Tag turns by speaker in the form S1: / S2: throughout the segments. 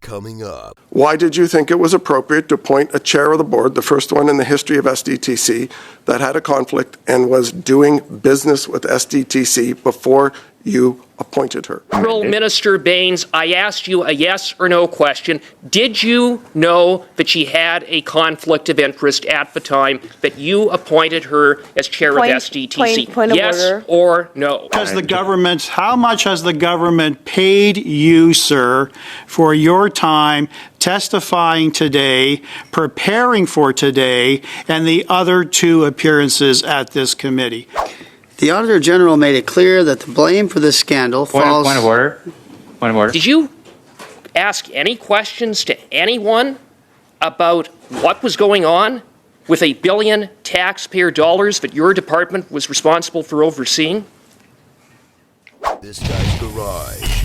S1: coming up.
S2: Why did you think it was appropriate to appoint a chair of the board, the first one in the history of SDTC, that had a conflict and was doing business with SDTC before you appointed her?
S3: Minister Bains, I asked you a yes or no question. Did you know that she had a conflict of interest at the time that you appointed her as chair of SDTC?
S4: Point of
S3: yes
S4: order.
S3: or no?
S5: How much has the government paid you, sir, for your time testifying today, preparing for today, and the other two appearances at this committee?
S6: The Auditor General made it clear that the blame for this scandal falls...
S7: Point of order. Point of order.
S3: Did you ask any questions to anyone about what was going on with $1 billion taxpayer dollars that your department was responsible for overseeing?
S1: This Guy's Garage.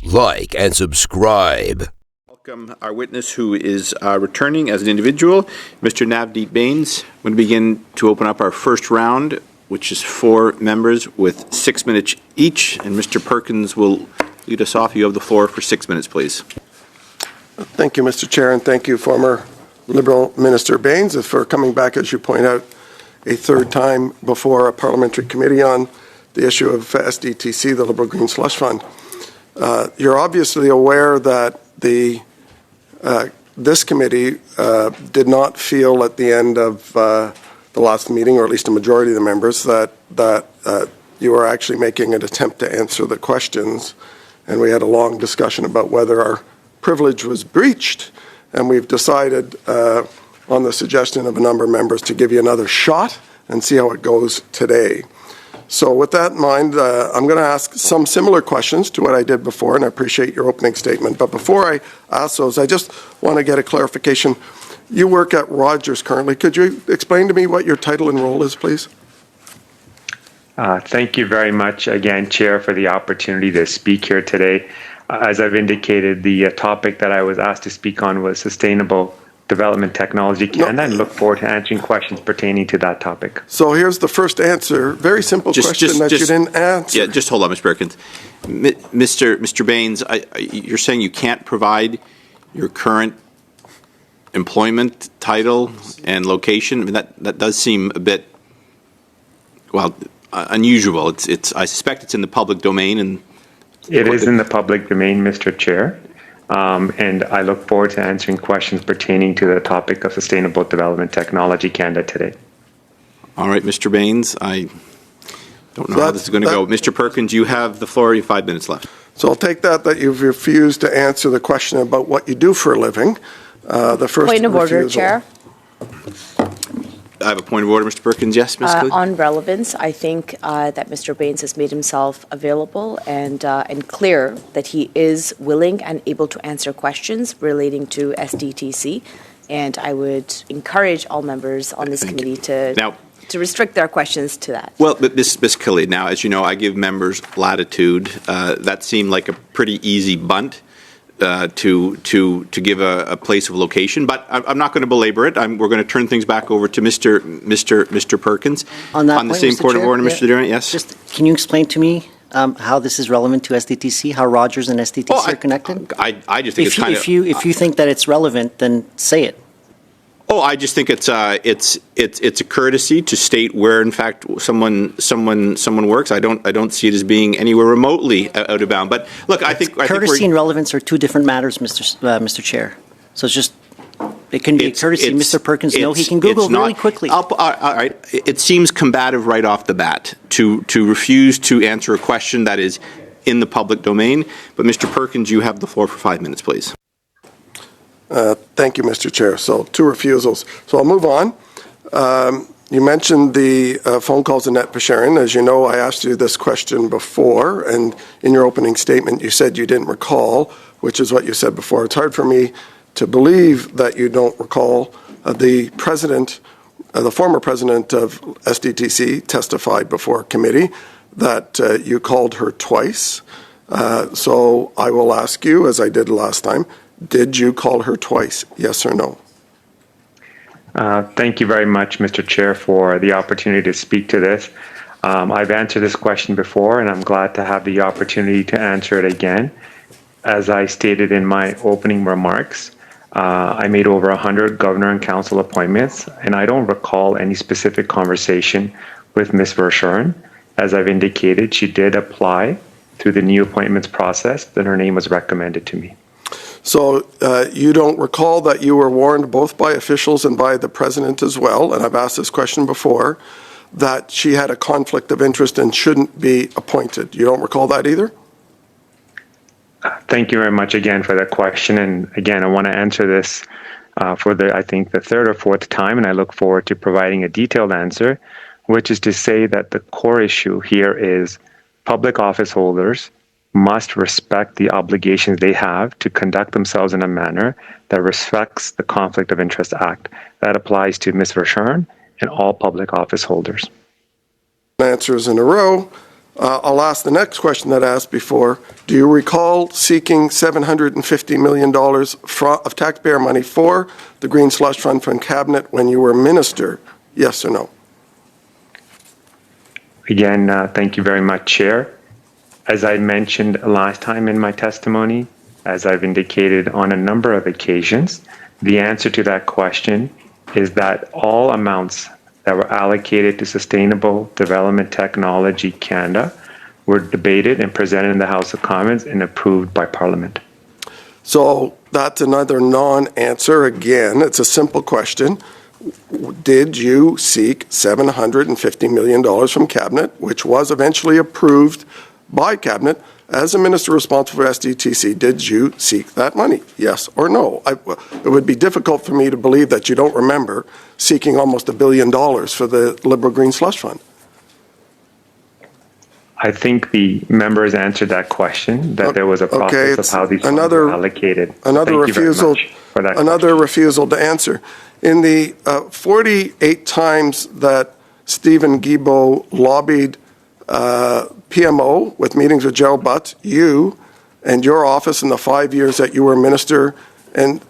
S1: Like and subscribe.
S8: Welcome our witness who is returning as an individual, Mr. Navdeep Bains. I'm going to begin to open up our first round, which is 4 members with 6 minutes each, and Mr. Perkins will lead us off. You have the floor for 6 minutes, please.
S2: Thank you, Mr. Chair, and thank you, former Liberal Minister Bains, for coming back, as you point out, a third time before a parliamentary committee on the issue of SDTC, the Liberal Green Slush Fund. You're obviously aware that this committee did not feel at the end of the last meeting, or at least a majority of the members, that you were actually making an attempt to answer the questions. And we had a long discussion about whether our privilege was breached. And we've decided, on the suggestion of a number of members, to give you another shot and see how it goes today. So with that in mind, I'm going to ask some similar questions to what I did before, and I appreciate your opening statement. But before I ask those, I just want to get a clarification. You work at Rogers currently. Could you explain to me what your title and role is, please?
S7: Thank you very much again, Chair, for the opportunity to speak here today. As I've indicated, the topic that I was asked to speak on was Sustainable Development Technology Canada, and look forward to answering questions pertaining to that topic.
S2: So here's the first answer. Very simple question that you didn't answer.
S8: Yeah, just hold on, Mr. Perkins. Mr. Bains, you're saying you can't provide your current employment title and location? I mean, that does seem a bit, well, unusual. I suspect it's in the public domain. And
S7: it is in the public domain, Mr. Chair. And I look forward to answering questions pertaining to the topic of Sustainable Development Technology Canada today.
S8: All right, Mr. Bains, I don't know how this is going to go. Mr. Perkins, you have the floor. You have 5 minutes left.
S2: So I'll take that you've refused to answer the question about what you do for a living. The first
S4: Point of order,
S2: refusal.
S4: Chair.
S8: I have a point of order, Mr. Perkins. Yes, Ms. Good?
S4: On relevance, I think that Mr. Bains has made himself available and clear that he is willing and able to answer questions relating to SDTC. And I would encourage all members on this committee to restrict their questions to that.
S8: Well, but Ms. Killy, now, as you know, I give members latitude. That seemed like a pretty easy bunt. To give a place of location, but I'm not going to belabor it. We're going to turn things back over to Mr. Perkins
S6: on the
S8: same point of order, Mr. Durant. Yes.
S6: Just can you explain to me how this is relevant to SDTC? How Rogers and SDTC are connected?
S8: I just think
S6: if you think that it's relevant, then say it.
S8: Oh, I just think it's a courtesy to state where, in fact, someone works. I don't see it as being anywhere remotely out of bound. But look, I think
S6: courtesy and relevance are two different matters, Mr. Chair. So it's just it can be a courtesy. Mr. Perkins, no, he can Google really quickly.
S8: All right, it seems combative right off the bat to refuse to answer a question that is in the public domain. But Mr. Perkins, you have the floor for 5 minutes, please.
S2: Thank you, Mr. Chair. So 2 refusals. So I'll move on. You mentioned the phone calls in Net Pesharin. As you know, I asked you this question before, and in your opening statement, you said you didn't recall, which is what you said before. It's hard for me to believe that you don't recall. The former president of SDTC testified before a committee that you called her twice. So I will ask you, as I did last time, did you call her twice, yes or no?
S7: Thank you very much, Mr. Chair, for the opportunity to speak to this. I've answered this question before, and I'm glad to have the opportunity to answer it again. As I stated in my opening remarks, I made over 100 governor and council appointments, and I don't recall any specific conversation with Ms. Verschuren. As I've indicated, she did apply through the new appointments process, then her name was recommended to me.
S2: So you don't recall that you were warned both by officials and by the president as well, and I've asked this question before, that she had a conflict of interest and shouldn't be appointed. You don't recall that either?
S7: Thank you very much again for that question. And again, I want to answer this for I think the third or fourth time, and I look forward to providing a detailed answer, which is to say that the core issue here is public office holders must respect the obligations they have to conduct themselves in a manner that respects the Conflict of Interest Act. That applies to Ms. Verschuren and all public office holders.
S2: Answers in a row. I'll ask the next question that I asked before. Do you recall seeking $750 million of taxpayer money for the Green Slush Fund from Cabinet when you were minister? Yes or no?
S7: Again, thank you very much, Chair. As I mentioned last time in my testimony, as I've indicated on a number of occasions, the answer to that question is that all amounts that were allocated to Sustainable Development Technology Canada were debated and presented in the House of Commons and approved by Parliament.
S2: So that's another non-answer. Again, it's a simple question. Did you seek $750 million from Cabinet, which was eventually approved by Cabinet? As a minister responsible for SDTC, did you seek that money? Yes or no? It would be difficult for me to believe that you don't remember seeking almost $1 billion for the Liberal Green Slush Fund.
S7: I think the members answered that question, that there was a process of how these funds were allocated.
S2: Another refusal to answer. In the 48 times that Stephen Guilbeault lobbied PMO with meetings with Gerald Butts, you and your office in the 5 years that you were minister, and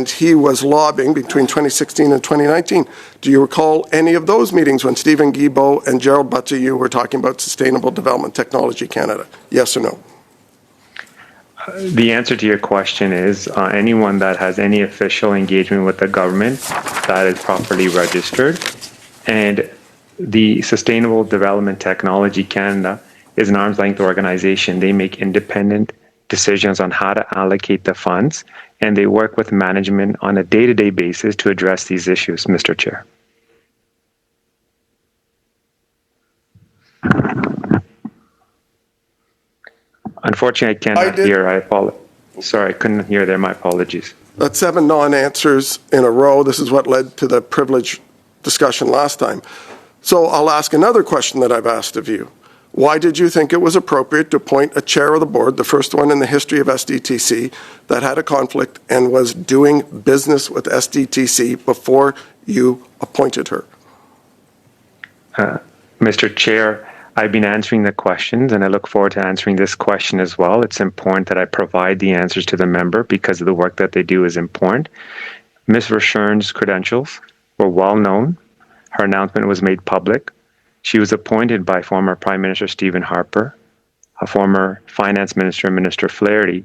S2: he was lobbying between 2016 and 2019. Do you recall any of those meetings when Stephen Guilbeault and Gerald Butts and you were talking about Sustainable Development Technology Canada? Yes or no?
S7: The answer to your question is anyone that has any official engagement with the government that is properly registered, and the Sustainable Development Technology Canada is an arm's length organization. They make independent decisions on how to allocate the funds, and they work with management on a day-to-day basis to address these issues, Mr. Chair. Unfortunately, I cannot hear. I apologize. Sorry, I couldn't hear there. My apologies.
S2: That's 7 non-answers in a row. This is what led to the privilege discussion last time. So I'll ask another question that I've asked of you. Why did you think it was appropriate to appoint a chair of the board, the first one in the history of SDTC, that had a conflict and was doing business with SDTC before you appointed her?
S7: Mr. Chair, I've been answering the questions, and I look forward to answering this question as well. It's important that I provide the answers to the member because of the work that they do is important. Ms. Verschuren's credentials were well known. Her announcement was made public. She was appointed by former Prime Minister Stephen Harper, a former Finance Minister, Minister Flaherty,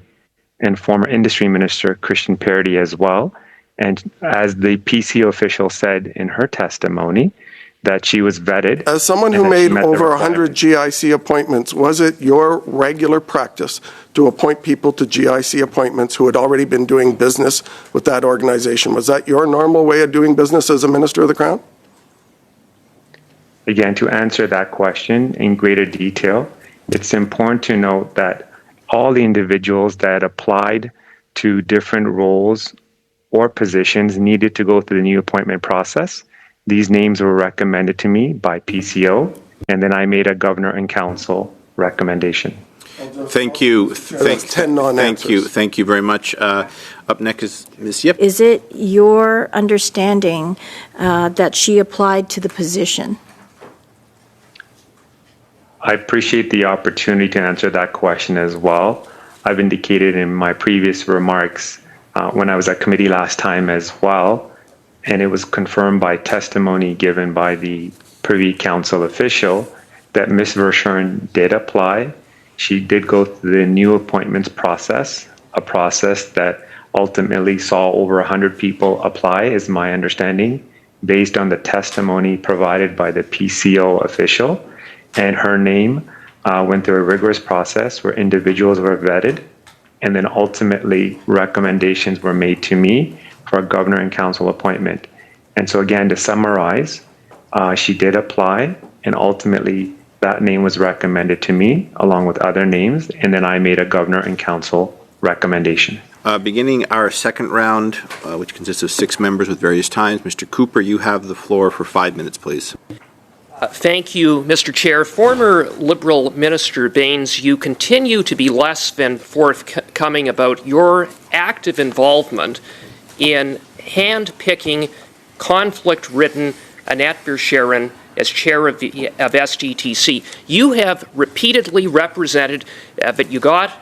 S7: and former Industry Minister Christian Parody as well. And as the PCO official said in her testimony, that she was vetted.
S2: As someone who made over 100 GIC appointments, was it your regular practice to appoint people to GIC appointments who had already been doing business with that organization? Was that your normal way of doing business as a Minister of the Crown?
S7: Again, to answer that question in greater detail, it's important to note that all the individuals that applied to different roles or positions needed to go through the new appointment process. These names were recommended to me by PCO, and then I made a governor and council recommendation.
S8: Thank you. Thank you very much. Up next is Ms. Yip.
S9: Is it your understanding that she applied to the position?
S7: I appreciate the opportunity to answer that question as well. I've indicated in my previous remarks when I was at committee last time as well and it was confirmed by testimony given by the Privy Council official that Ms. Verschuren did apply. She did go through the new appointments process, a process that ultimately saw over 100 people apply, is my understanding, based on the testimony provided by the PCO official. And her name went through a rigorous process where individuals were vetted, and then ultimately recommendations were made to me for a governor and council appointment. And so again, to summarize, she did apply, and ultimately that name was recommended to me along with other names, and then I made a governor and council recommendation.
S8: Beginning our second round, which consists of 6 members with various times, Mr. Cooper, you have the floor for 5 minutes, please.
S3: Thank you, Mr. Chair. Former Liberal Minister Bains, you continue to be less than forthcoming about your active involvement in hand-picking, conflict-ridden Annette Verschuren as chair of SDTC. You have repeatedly represented that you got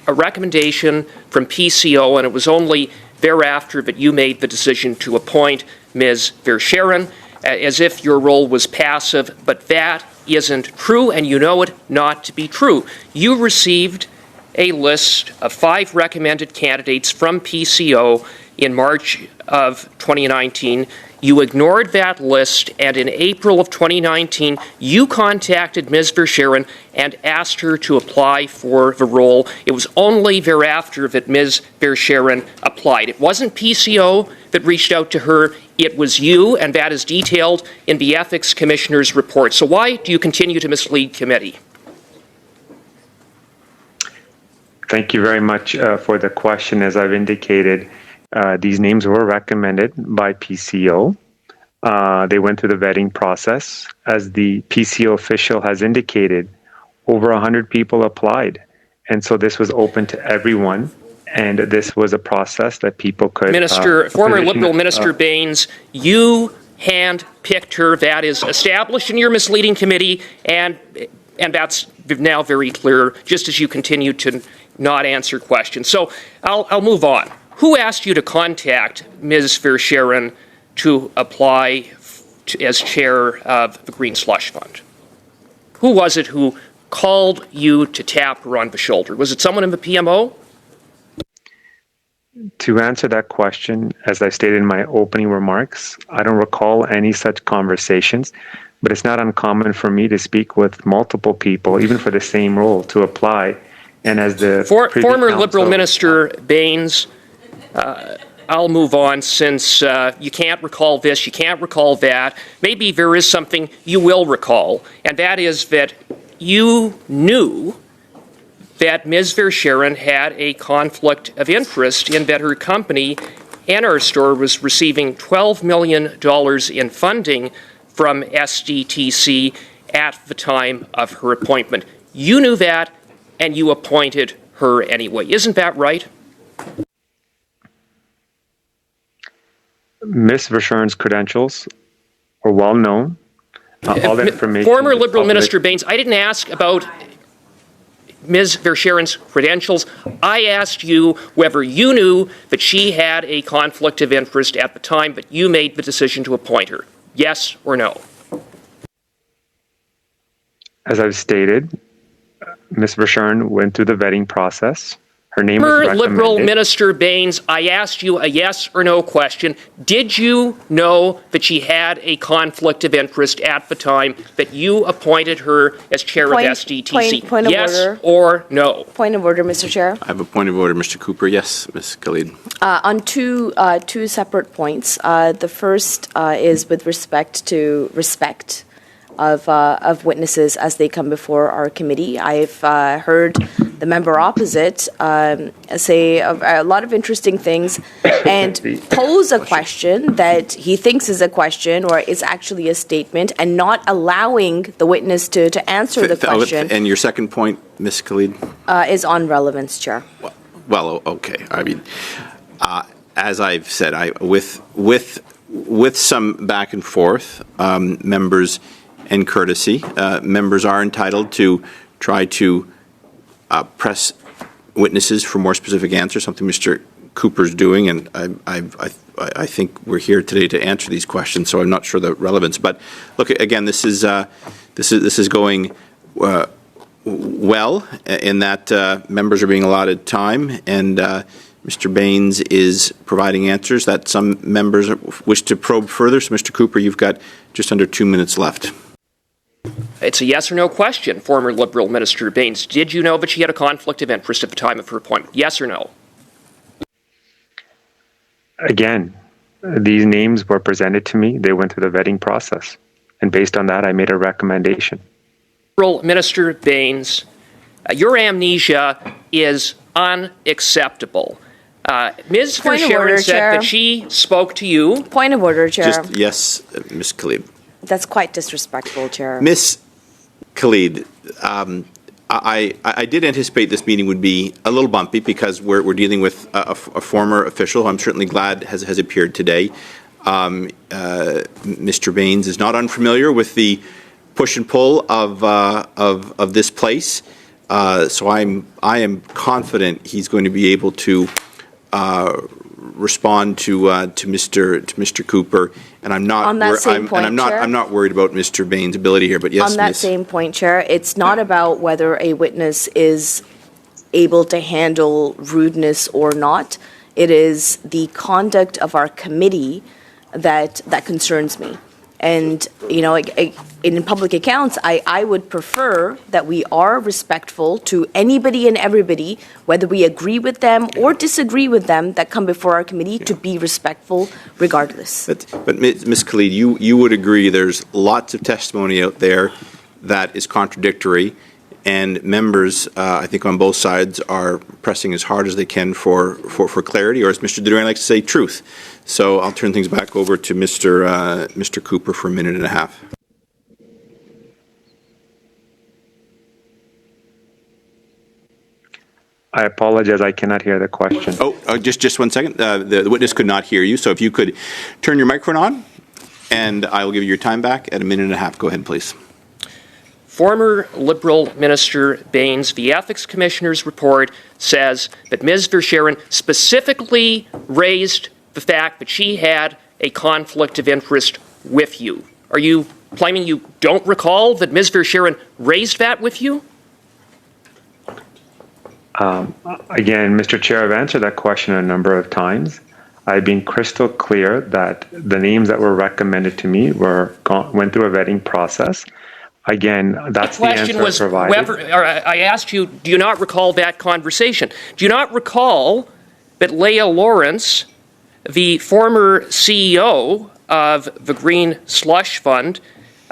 S3: a recommendation from PCO, and it was only thereafter that you made the decision to appoint Ms. Verschuren, as if your role was passive, but that isn't true, and you know it not to be true. You received a list of 5 recommended candidates from PCO in March of 2019. You ignored that list, and in April of 2019, you contacted Ms. Verschuren and asked her to apply for the role. It was only thereafter that Ms. Verschuren applied. It wasn't PCO that reached out to her. It was you, and that is detailed in the Ethics Commissioner's report. So why do you continue to mislead committee?
S7: Thank you very much for the question. As I've indicated, these names were recommended by PCO. They went through the vetting process. As the PCO official has indicated, over 100 people applied. And so this was open to everyone. And this was a process that people could...
S3: Former Liberal Minister Bains, you hand-picked her. That is established in your misleading committee, and that's now very clear, just as you continue to not answer questions. So I'll move on. Who asked you to contact Ms. Verschuren to apply as chair of the Green Slush Fund? Who was it who called you to tap her on the shoulder? Was it someone in the PMO?
S7: To answer that question, as I stated in my opening remarks, I don't recall any such conversations, but it's not uncommon for me to speak with multiple people, even for the same role, to apply. And as the
S3: former Liberal Minister Bains, I'll move on since you can't recall this, you can't recall that. Maybe there is something you will recall, and that is that you knew that Ms. Verschuren had a conflict of interest in that her company, NR was receiving $12 million in funding from SDTC at the time of her appointment. You knew that, and you appointed her anyway. Isn't that right?
S7: Ms. Verschuren's credentials are well known. All that information...
S3: Former Liberal Minister Bains, I didn't ask about Ms. Verschuren's credentials. I asked you whether you knew that she had a conflict of interest at the time, but you made the decision to appoint her. Yes or no?
S7: As I've stated, Ms. Verschuren went through the vetting process. Her name was recommended.
S3: Liberal Minister Bains, I asked you a yes or no question. Did you know that she had a conflict of interest at the time that you appointed her as chair of SDTC?
S4: Point of
S3: yes
S4: order.
S3: Or no?
S4: Point of order, Mr. Chair.
S8: I have a point of order, Mr. Cooper. Yes, Ms. Khalid.
S4: On two separate points. The first is with respect to respect of witnesses as they come before our committee. I've heard the member opposite say a lot of interesting things and pose a question that he thinks is a question or is actually a statement, and not allowing the witness to answer the question.
S8: And your second point, Ms. Khalid?
S4: Is on relevance, Chair.
S8: Well, okay. I mean, as I've said, with some back and forth, members and courtesy, members are entitled to try to press witnesses for more specific answers, something Mr. Cooper's doing, and I think we're here today to answer these questions, so I'm not sure the relevance. But look, again, this is going well in that members are being allotted time, and Mr. Bains is providing answers that some members wish to probe further. So, Mr. Cooper, you've got just under 2 minutes left.
S3: It's a yes or no question, former Liberal Minister Bains. Did you know that she had a conflict of interest at the time of her appointment? Yes or no?
S7: Again, these names were presented to me. They went through the vetting process. And based on that, I made a recommendation.
S3: Liberal Minister Bains, your amnesia is unacceptable. Ms. Verschaeren said that she spoke to you.
S4: Point of order, Chair.
S8: Just, yes, Ms. Khalid.
S4: That's quite disrespectful, Chair.
S8: Ms. Khalid, I did anticipate this meeting would be a little bumpy because we're dealing with a former official who I'm certainly glad has appeared today. Mr. Bains is not unfamiliar with the push and pull of this place, so I am confident he's going to be able to respond to Mr. Cooper, and I'm not
S4: On that same point, Chair?
S8: I'm not worried about Mr. Bains' ability here. But yes,
S4: on that same point, Chair, it's not about whether a witness is able to handle rudeness or not. It is the conduct of our committee that concerns me. And, you know, in public accounts, I would prefer that we are respectful to anybody and everybody, whether we agree with them or disagree with them, that come before our committee, to be respectful regardless.
S8: But Ms. Khalid, you would agree there's lots of testimony out there that is contradictory, and members, I think on both sides, are pressing as hard as they can for clarity, or as Mr. Drouin likes to say, truth. So I'll turn things back over to Mr. Cooper for a minute and a half.
S7: I apologize, I cannot hear the question.
S8: Just 1 second. The witness could not hear you, so if you could turn your microphone on, and I will give you your time back at a minute and a half. Go ahead, please.
S3: Former Liberal Minister Bains, the Ethics Commissioner's report says that Ms. Verschaeren specifically raised the fact that she had a conflict of interest with you. Are you claiming you don't recall that Ms. Verschaeren raised that with you?
S7: Again, Mr. Chair, I've answered that question a number of times. I've been crystal clear that the names that were recommended to me went through a vetting process. Again, that's the answer provided.
S3: I asked you, do you not recall that conversation? Do you not recall that Leah Lawrence, the former CEO of the Green Slush Fund,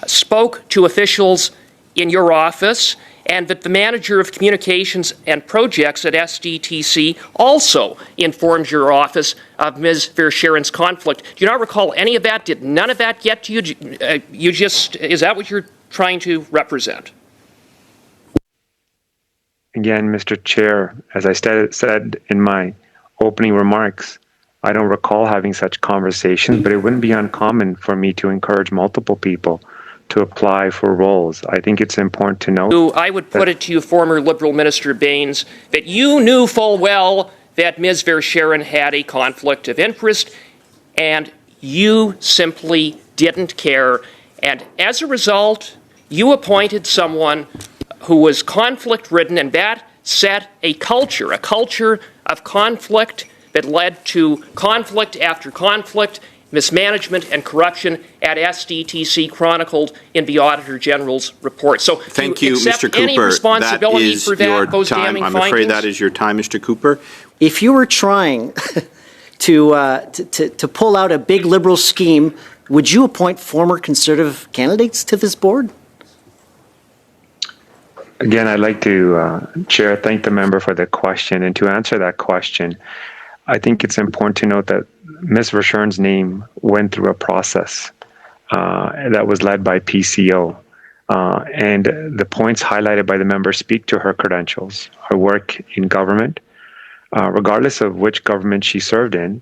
S3: spoke to officials in your office, and that the manager of communications and projects at SDTC also informed your office of Ms. Verschaeren's conflict? Do you not recall any of that? Did none of that get to you? Is that what you're trying to represent?
S7: Again, Mr. Chair, as I said in my opening remarks, I don't recall having such conversations, but it wouldn't be uncommon for me to encourage multiple people to apply for roles. I think it's important to note.
S3: I would put it to you, former Liberal Minister Bains, that you knew full well that Ms. Verschaeren had a conflict of interest, and you simply didn't care. And as a result, you appointed someone who was conflict-ridden, and that set a culture of conflict that led to conflict after conflict, mismanagement and corruption at SDTC, chronicled in the Auditor General's report. So
S8: thank you, Mr. Cooper.
S3: Any responsibility for that, those damning findings?
S8: I'm afraid that is your time, Mr. Cooper.
S6: If you were trying to pull out a big Liberal scheme, would you appoint former Conservative candidates to this board?
S7: Again, I'd like to, Chair, thank the member for the question. And to answer that question, I think it's important to note that Ms. Verschaeren's name went through a process that was led by PCO. And the points highlighted by the member speak to her credentials, her work in government. Regardless of which government she served in,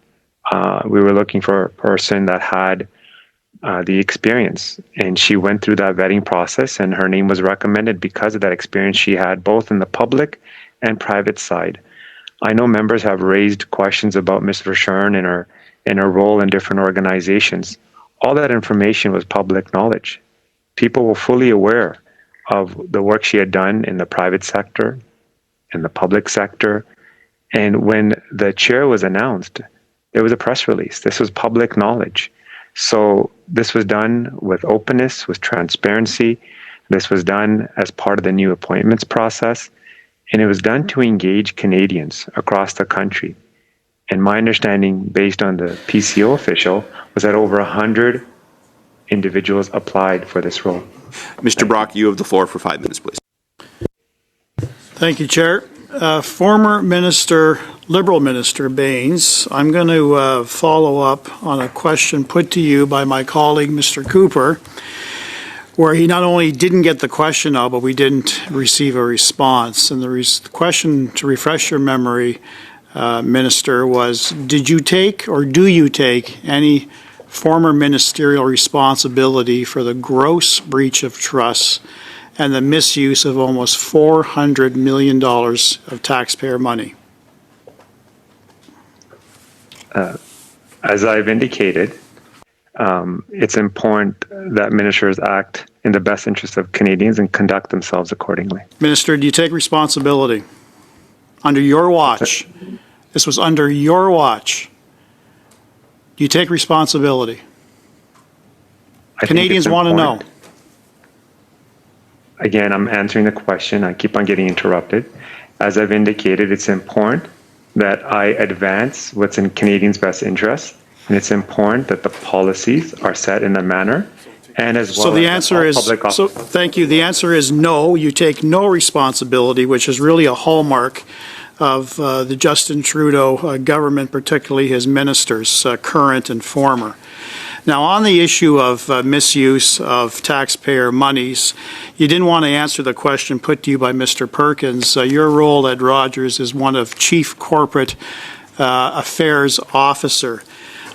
S7: we were looking for a person that had the experience. And she went through that vetting process, and her name was recommended because of that experience she had both in the public and private side. I know members have raised questions about Ms. Verschern and her role in different organizations. All that information was public knowledge. People were fully aware of the work she had done in the private sector, in the public sector. And when the chair was announced, there was a press release. This was public knowledge. So this was done with openness, with transparency. This was done as part of the new appointments process. And it was done to engage Canadians across the country. And my understanding, based on the PCO official, was that over 100 individuals applied for this role.
S8: Mr. Brock, you have the floor for 5 minutes, please.
S5: Thank you, Chair. Former Minister, Liberal Minister Bains, I'm going to follow up on a question put to you by my colleague, Mr. Cooper, where he not only didn't get the question out, but we didn't receive a response. And the question, to refresh your memory, Minister, was, did you take or do you take any former ministerial responsibility for the gross breach of trust and the misuse of almost $400 million of taxpayer money?
S7: As I've indicated, it's important that ministers act in the best interest of Canadians and conduct themselves accordingly.
S5: Minister, do you take responsibility? Under your watch. This was under your watch. Do you take responsibility? Canadians want to know.
S7: Again, I'm answering the question. I keep on getting interrupted. As I've indicated, it's important that I advance what's in Canadians' best interest, and it's important that the policies are set in a manner and as well.
S5: So the answer is, so thank you. The answer is no, you take no responsibility, which is really a hallmark of the Justin Trudeau government, particularly his ministers, current and former. Now, on the issue of misuse of taxpayer monies, you didn't want to answer the question put to you by Mr. Perkins. Your role at Rogers is one of Chief Corporate Affairs Officer.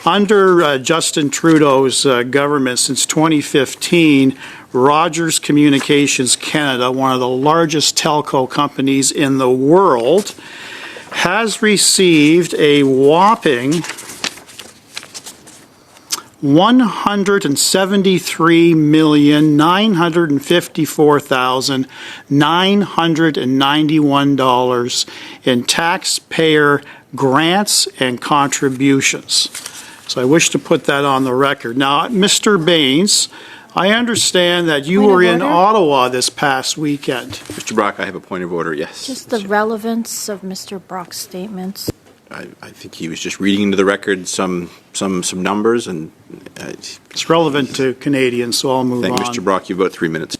S5: Under Justin Trudeau's government since 2015, Rogers Communications Canada, one of the largest telco companies in the world, has received a whopping $173,954,991 in taxpayer grants and contributions. So I wish to put that on the record. Now, Mr. Bains, I understand that you were in Ottawa this past weekend.
S8: Mr. Brock, I have a point of order, yes.
S9: Just the relevance of Mr. Brock's statements.
S8: I think he was just reading into the record some numbers, and
S5: it's relevant to Canadians, so I'll move on.
S8: Mr. Brock, you've about 3 minutes.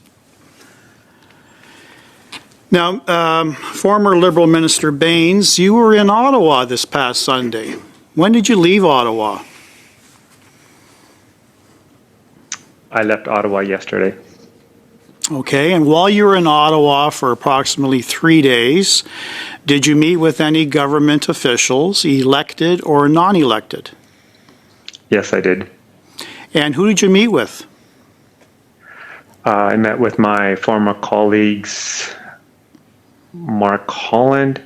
S5: Now, former Liberal Minister Bains, you were in Ottawa this past Sunday. When did you leave Ottawa?
S7: I left Ottawa yesterday.
S5: Okay, and while you were in Ottawa for approximately 3 days, did you meet with any government officials, elected or non-elected?
S7: Yes, I did.
S5: And who did you meet with?
S7: I met with my former colleagues, Mark Holland,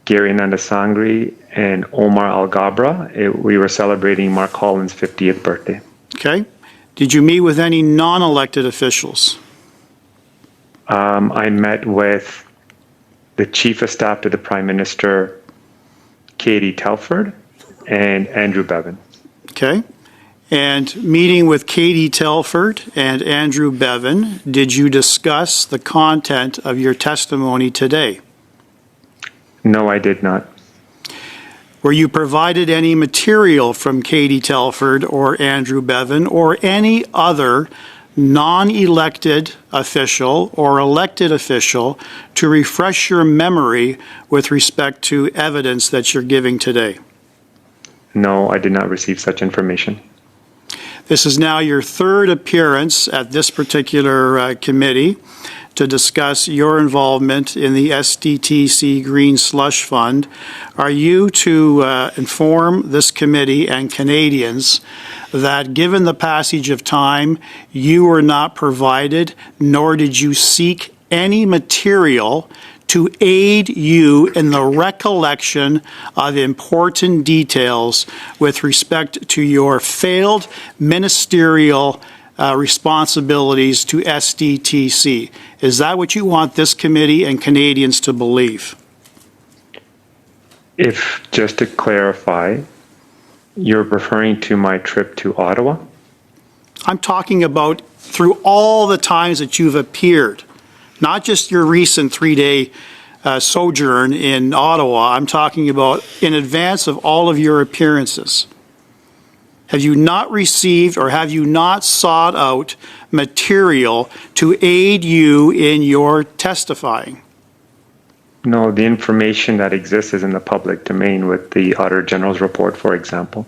S7: Gary Nandasangri, and Omar Al-Gabra. We were celebrating Mark Holland's 50th birthday.
S5: Okay. Did you meet with any non-elected officials?
S7: I met with the Chief of Staff to the Prime Minister, Katie Telford, and Andrew Bevan.
S5: Okay. And meeting with Katie Telford and Andrew Bevan, did you discuss the content of your testimony today?
S7: No, I did not.
S5: Were you provided any material from Katie Telford or Andrew Bevan or any other non-elected official or elected official to refresh your memory with respect to evidence that you're giving today?
S7: No, I did not receive such information.
S5: This is now your third appearance at this particular committee to discuss your involvement in the SDTC Green Slush Fund. Are you to inform this committee and Canadians that given the passage of time, you were not provided, nor did you seek any material to aid you in the recollection of important details with respect to your failed ministerial responsibilities to SDTC. Is that what you want this committee and Canadians to believe?
S7: If, just to clarify, you're referring to my trip to Ottawa?
S5: I'm talking about through all the times that you've appeared, not just your recent 3-day sojourn in Ottawa. I'm talking about in advance of all of your appearances. Have you not received or have you not sought out material to aid you in your testifying?
S7: No, the information that exists is in the public domain with the Auditor General's report, for example.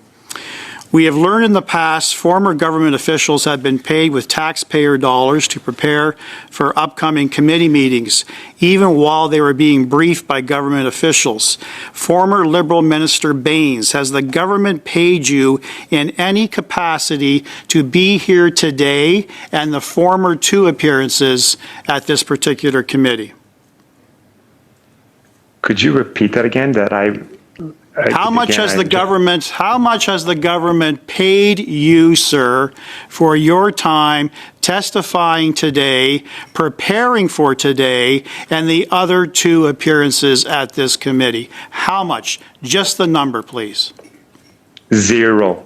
S5: We have learned in the past former government officials have been paid with taxpayer dollars to prepare for upcoming committee meetings, even while they were being briefed by government officials. Former Liberal Minister Bains, has the government paid you in any capacity to be here today and the former 2 appearances at this particular committee?
S7: Could you repeat that again?
S5: How much has the government paid you, sir, for your time testifying today, preparing for today, and the other 2 appearances at this committee? How much? Just the number, please.
S7: 0.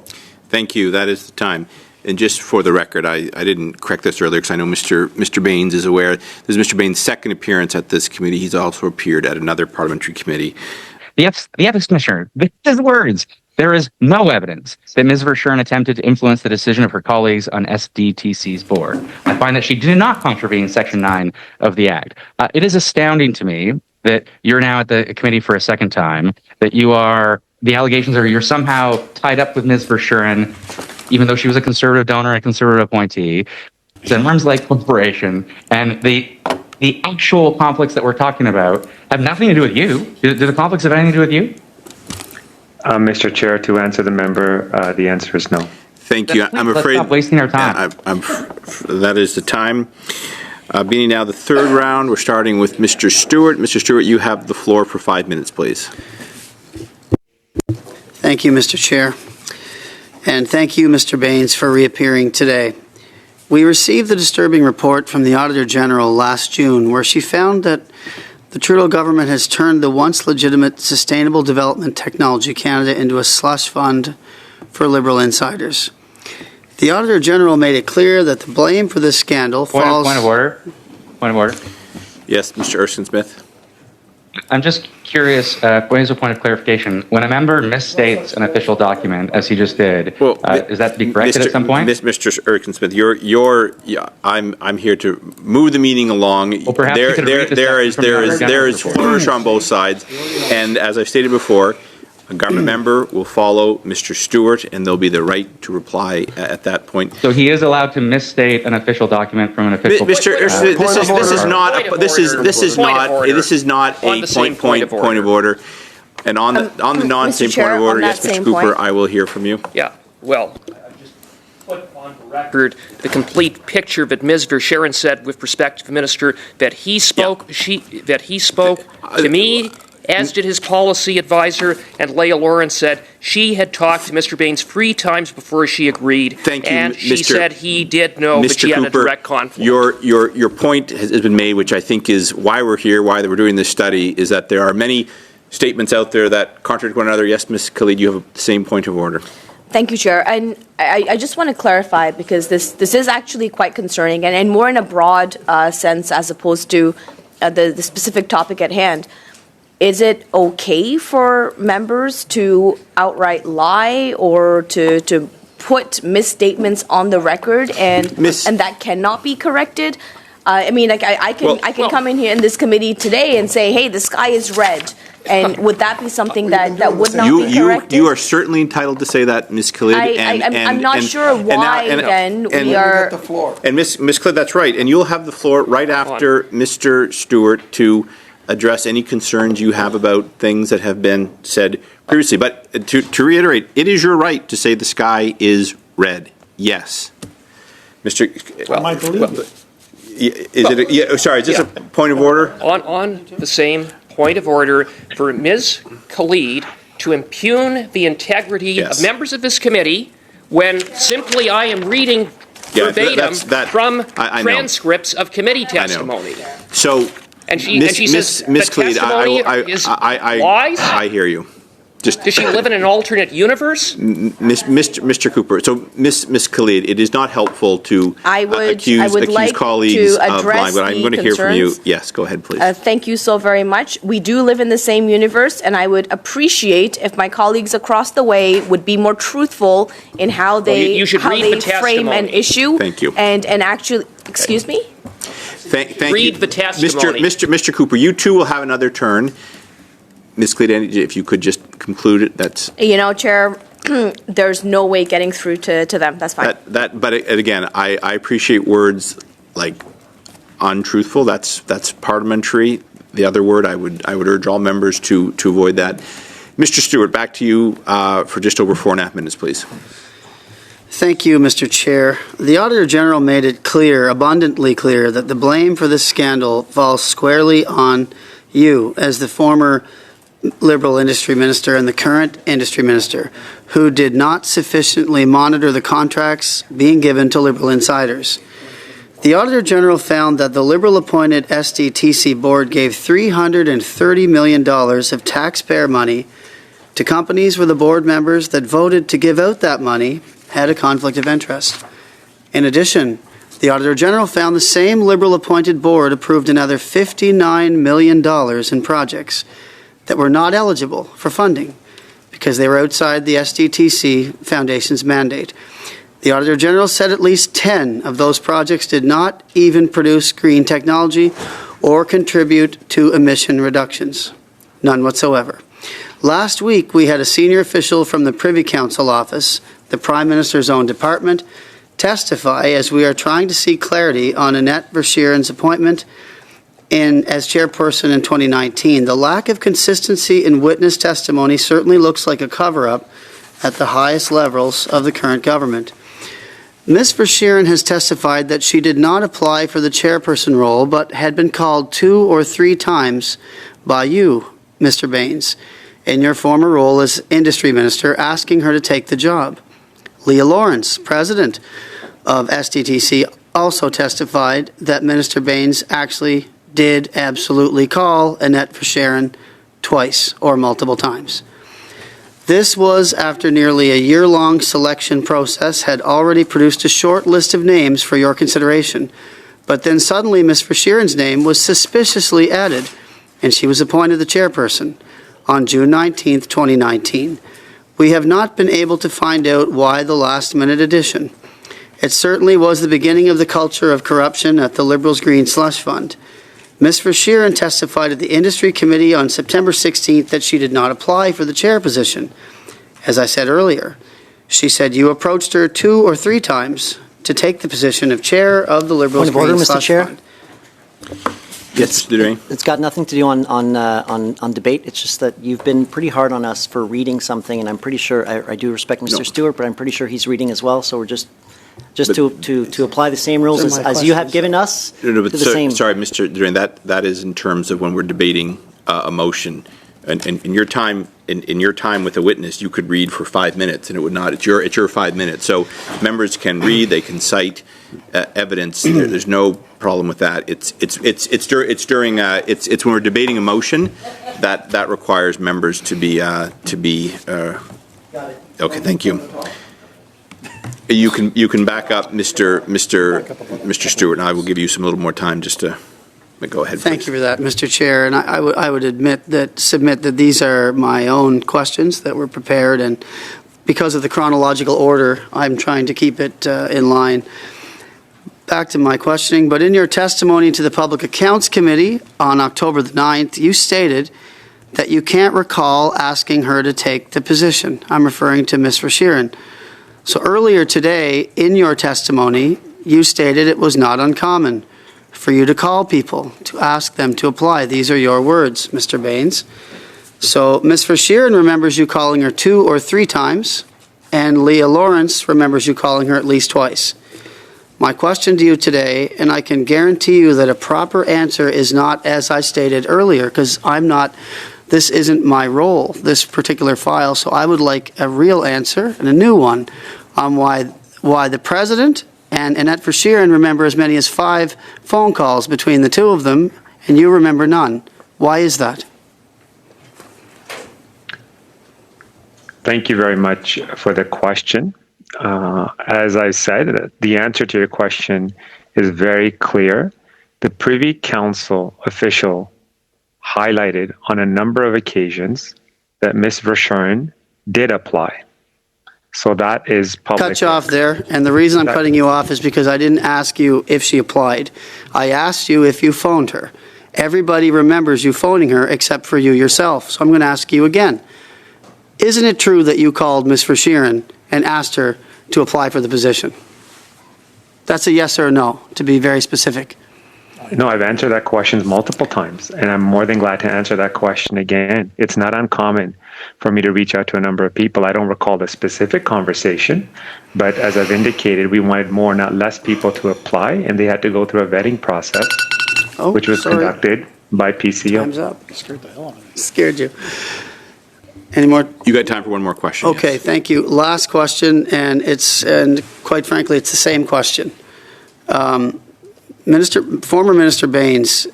S8: Thank you. That is the time. And just for the record, I didn't correct this earlier because I know Mr. Bains is aware. This is Mr. Bains' second appearance at this committee. He's also appeared at another parliamentary committee.
S10: The Ethics Commissioner, his words, there is no evidence that Ms. Verschuren attempted to influence the decision of her colleagues on SDTC's board. I find that she did not contravene Section 9 of the Act. It is astounding to me that you're now at the committee for a second time, that the allegations are you're somehow tied up with Ms. Verschuren, even though she was a Conservative donor and a Conservative appointee. It's an arm's length corporation, and the actual conflicts that we're talking about have nothing to do with you. Do the conflicts have anything to do with you?
S7: Mr. Chair, to answer the member, the answer is no.
S8: Thank you. I'm afraid.
S10: Let's stop wasting our time.
S8: That is the time. Beginning now the 3rd round, we're starting with Mr. Stewart. Mr. Stewart, you have the floor for 5 minutes, please.
S11: Thank you, Mr. Chair. And thank you, Mr. Bains, for reappearing today. We received the disturbing report from the Auditor General last June, where she found that the Trudeau government has turned the once legitimate Sustainable Development Technology Canada into a slush fund for Liberal insiders. The Auditor General made it clear that the blame for this scandal falls...
S10: Point of order.
S8: Yes, Mr. Erskine-Smith.
S10: I'm just curious, point of clarification. When a member misstates an official document, as he just did, is that to be corrected at some point?
S8: Mr. Erskine-Smith, I'm here to move the meeting along.
S10: Well, perhaps
S8: there is flourish on both sides, and as I stated before, a government member will follow Mr. Stewart, and there'll be the right to reply at that point.
S10: So he is allowed to misstate an official document from an official.
S8: Mr. Erskine, this is not a point of order. And on the non-same point of order, yes, Mr. Cooper, I will hear from you.
S3: Yeah, well, just put on the record the complete picture that Ms. Verschuren said with respect to the minister, that he spoke, to me, as did his policy advisor, and Leah Lawrence said she had talked to Mr. Bains 3 times before she agreed.
S8: Thank you,
S3: and she said he did know that she had a direct conflict.
S8: Your point has been made, which I think is why we're here, why we're doing this study, is that there are many statements out there that contradict one another. Yes, Ms. Khalid, you have the same point of order.
S4: Thank you, Chair. And I just want to clarify, because this is actually quite concerning, and more in a broad sense as opposed to the specific topic at hand. Is it okay for members to outright lie or to put misstatements on the record and that cannot be corrected? I mean, like I can come in here in this committee today and say, hey, the sky is red. And would that be something that would not be corrected?
S8: You are certainly entitled to say that, Ms. Khalid.
S4: I'm not sure why then we are...
S8: And Ms. Khalid, that's right. And you'll have the floor right after Mr. Stewart to address any concerns you have about things that have been said previously. But to reiterate, it is your right to say the sky is red. Yes. Mr.
S5: I believe it.
S8: Sorry, is this a point of order?
S3: On the same point of order, for Ms. Khalid to impugn the integrity of members of this committee when simply I am reading verbatim from transcripts of committee testimony.
S8: So,
S3: and she says the testimony is lies?
S8: I hear you.
S3: Does she live in an alternate universe?
S8: Mr. Cooper, so Ms. Khalid, it is not helpful to accuse colleagues of lying, but I'm going to hear from you. Yes, go ahead, please.
S4: Thank you so very much. We do live in the same universe, and I would appreciate if my colleagues across the way would be more truthful in how they frame an issue.
S8: Thank you.
S4: And actually, excuse me?
S8: Thank
S3: read
S8: you.
S3: the testimony.
S8: Mr. Cooper, you too will have another turn. Ms. Khalid, if you could just conclude it, that's...
S4: Chair, there's no way getting through to them. That's fine.
S8: But again, I appreciate words like untruthful. That's parliamentary. The other word, I would urge all members to avoid that. Mr. Stewart, back to you for just over 4.5 minutes, please.
S11: Thank you, Mr. Chair. The Auditor General made it clear, abundantly clear, that the blame for this scandal falls squarely on you as the former Liberal Industry Minister and the current Industry Minister, who did not sufficiently monitor the contracts being given to Liberal insiders. The Auditor General found that the Liberal-appointed SDTC board gave $330 million of taxpayer money to companies where the board members that voted to give out that money had a conflict of interest. In addition, the Auditor General found the same Liberal-appointed board approved another $59 million in projects that were not eligible for funding because they were outside the SDTC Foundation's mandate. The Auditor General said at least 10 of those projects did not even produce green technology or contribute to emission reductions. None whatsoever. Last week, we had a senior official from the Privy Council office, the Prime Minister's own department, testify as we are trying to seek clarity on Annette Verschieren's appointment as chairperson in 2019. The lack of consistency in witness testimony certainly looks like a cover-up at the highest levels of the current government. Ms. Verschieren has testified that she did not apply for the chairperson role, but had been called 2 or 3 times by you, Mr. Bains, in your former role as Industry Minister, asking her to take the job. Leah Lawrence, President of SDTC, also testified that Minister Bains actually did absolutely call Annette Verschieren twice or multiple times. This was after nearly a year-long selection process had already produced a short list of names for your consideration, but then suddenly Ms. Verschieren's name was suspiciously added, and she was appointed the chairperson on June 19, 2019. We have not been able to find out why the last-minute addition. It certainly was the beginning of the culture of corruption at the Liberals' Green Slush Fund. Ms. Verschieren testified at the Industry Committee on September 16th that she did not apply for the chair position. As I said earlier, she said you approached her 2 or 3 times to take the position of chair of the Liberals' Green Slush Fund.
S6: It's got nothing to do on debate. It's just that you've been pretty hard on us for reading something, and I'm pretty sure, I do respect Mr. Stewart, but I'm pretty sure he's reading as well, so we're just to apply the same rules as you have given us.
S8: Sorry, Mr. Duran, that is in terms of when we're debating a motion. And in your time with a witness, you could read for 5 minutes, and it would not. It's your 5 minutes. So members can read, they can cite evidence. There's no problem with that. It's when we're debating a motion that requires members to be. Okay, thank you. You can back up, Mr. Stewart, and I will give you a little more time just to go ahead.
S11: Thank you for that, Mr. Chair. And I would submit that these are my own questions that were prepared, and because of the chronological order, I'm trying to keep it in line. Back to my questioning, but in your testimony to the Public Accounts Committee on October the 9th, you stated that you can't recall asking her to take the position. I'm referring to Ms. Verschieren. So earlier today, in your testimony, you stated it was not uncommon for you to call people to ask them to apply. These are your words, Mr. Bains. So Ms. Verschieren remembers you calling her 2 or 3 times, and Leah Lawrence remembers you calling her at least twice. My question to you today, and I can guarantee you that a proper answer is not as I stated earlier, because this isn't my role, this particular file, so I would like a real answer and a new one on why the President and Annette Verschieren remember as many as 5 phone calls between the two of them, and you remember none. Why is that?
S7: Thank you very much for the question. As I said, the answer to your question is very clear. The Privy Council official highlighted on a number of occasions that Ms. Verschieren did apply. So that is public.
S11: Cut you off there, and the reason I'm cutting you off is because I didn't ask you if she applied. I asked you if you phoned her. Everybody remembers you phoning her except for you yourself. So I'm going to ask you again. Isn't it true that you called Ms. Verschieren and asked her to apply for the position? That's a yes or a no, to be very specific.
S7: No, I've answered that question multiple times, and I'm more than glad to answer that question again. It's not uncommon for me to reach out to a number of people. I don't recall the specific conversation, but as I've indicated, we wanted more, not less people to apply, and they had to go through a vetting process, which was conducted by PCO.
S11: Time's up. Scared the hell out of me. Scared you. Any more?
S8: You got time for one more question.
S11: Okay,
S8: yes.
S11: Thank you. Last question, and quite frankly, it's the same question. Former Minister Bains,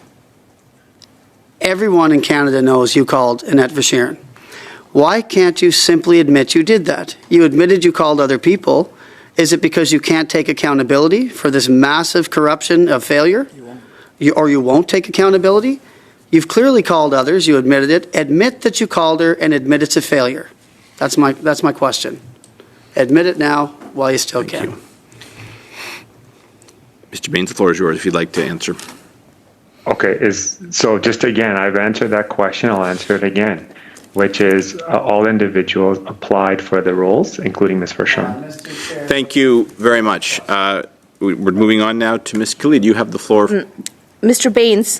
S11: everyone in Canada knows you called Annette Verschieren. Why can't you simply admit you did that? You admitted you called other people. Is it because you can't take accountability for this massive corruption of failure? Or you won't take accountability? You've clearly called others. You admitted it. Admit that you called her and admit it's a failure. That's my question. Admit it now while you still can.
S8: Thank you. Mr. Bains, the floor is yours if you'd like to answer.
S7: Okay, so just again, I've answered that question. I'll answer it again, which is all individuals applied for the roles, including Ms. Verschieren.
S8: Thank you very much. We're moving on now to Ms. Khalid. You have the floor.
S4: Mr. Bains,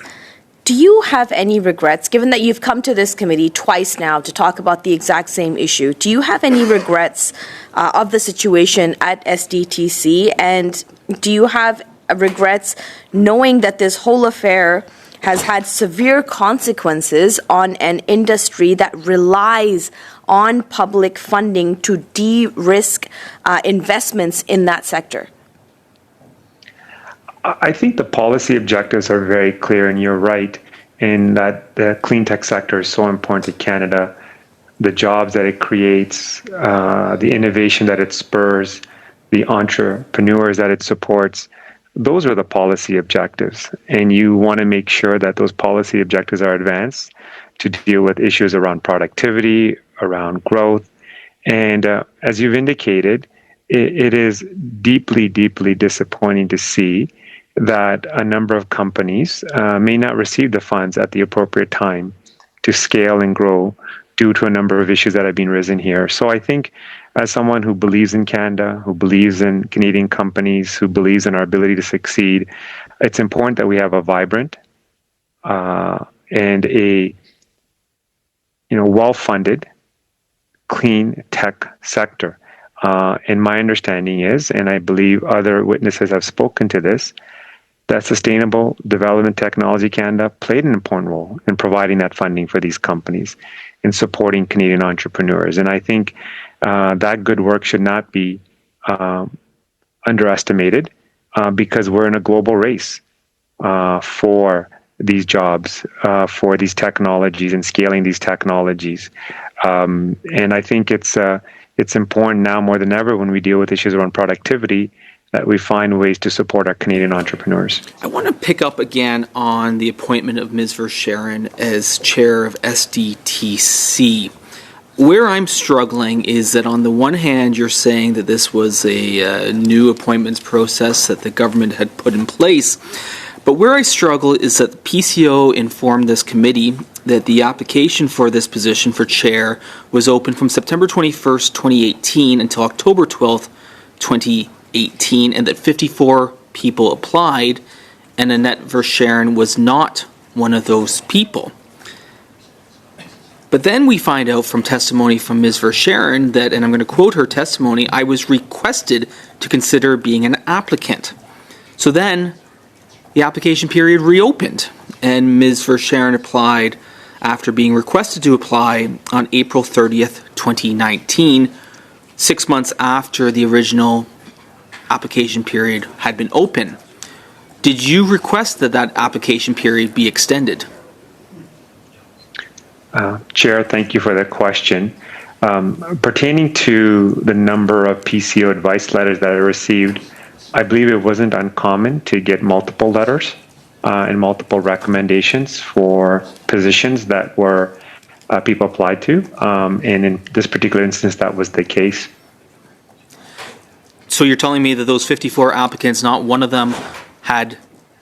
S4: do you have any regrets, given that you've come to this committee twice now to talk about the exact same issue? Do you have any regrets of the situation at SDTC? And do you have regrets knowing that this whole affair has had severe consequences on an industry that relies on public funding to de-risk investments in that sector?
S7: I think the policy objectives are very clear, and you're right in that the clean tech sector is so important to Canada. The jobs that it creates, the innovation that it spurs, the entrepreneurs that it supports, those are the policy objectives. And you want to make sure that those policy objectives are advanced to deal with issues around productivity, around growth. And as you've indicated, it is deeply, deeply disappointing to see that a number of companies may not receive the funds at the appropriate time to scale and grow due to a number of issues that have been risen here. So I think as someone who believes in Canada, who believes in Canadian companies, who believes in our ability to succeed, it's important that we have a vibrant and a well-funded clean tech sector. And my understanding is, and I believe other witnesses have spoken to this, that Sustainable Development Technology Canada played an important role in providing that funding for these companies, in supporting Canadian entrepreneurs. And I think that good work should not be underestimated because we're in a global race for these jobs, for these technologies and scaling these technologies. And I think it's important now more than ever when we deal with issues around productivity that we find ways to support our Canadian entrepreneurs.
S12: I want to pick up again on the appointment of Ms. Verschieren as chair of SDTC. Where I'm struggling is that on the one hand, you're saying that this was a new appointments process that the government had put in place. But where I struggle is that the PCO informed this committee that the application for this position for chair was open from September 21st, 2018 until October 12th, 2018, and that 54 people applied, and Annette Verschieren was not one of those people. But then we find out from testimony from Ms. Verschieren that, and I'm going to quote her testimony, I was requested to consider being an applicant. So then the application period reopened, and Ms. Verschaeren applied after being requested to apply on April 30th, 2019, 6 months after the original application period had been open. Did you request that that application period be extended?
S7: Chair, thank you for the question. Pertaining to the number of PCO advice letters that I received, I believe it wasn't uncommon to get multiple letters and multiple recommendations for positions that were people applied to. And in this particular instance, that was the case.
S12: So you're telling me that those 54 applicants, not one of them had